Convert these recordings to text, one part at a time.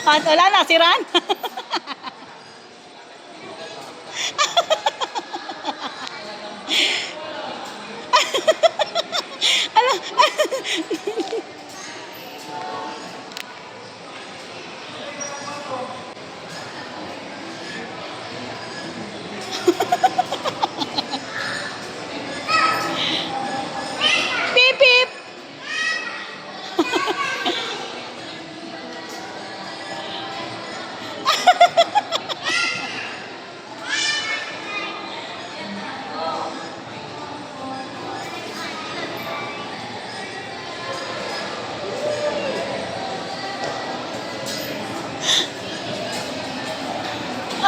At wala na, si Ran. Ano? Pip, pip.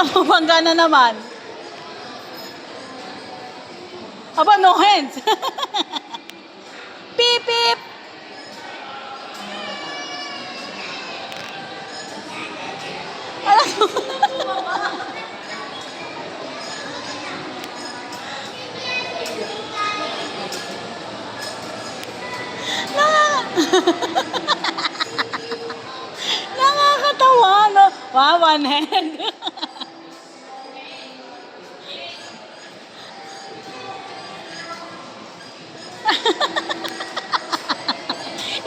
Ang bangga na naman. Aba, no hands. Pip, pip. Nakakatawa, no? Wow, one hand.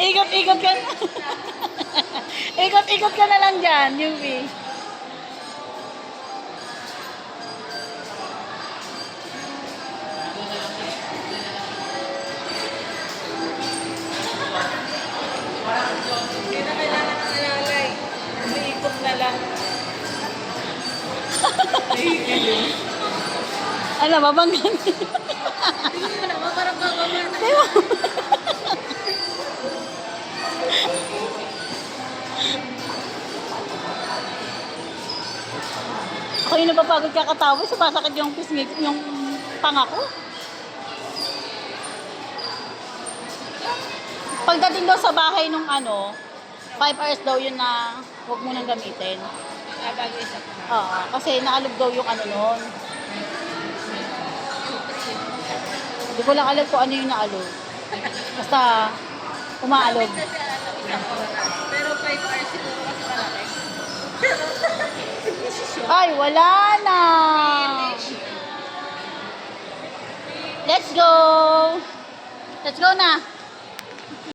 Ikot-ikot ka na. Ikot-ikot ka na lang dyan, Yubi. Hindi na kailangan ng alalay. Umiikot na lang. Ano, babanggan. Tingnan mo naman, parang gagawin na. Ako yung napapagod kakatawa, sumasakit yung pisngi, yung panga ko. Pagdating daw sa bahay nung 5 hours daw yun na huwag mo nang gamitin. Bago isa pa. Oo, kasi naalog daw yung nun. Hindi ko lang alam kung ano yung naalog. Basta umaalog. Kasi isang oras. Pero 5 hours siguro kasi malaki. Ay, wala na! Let's go! Let's go na!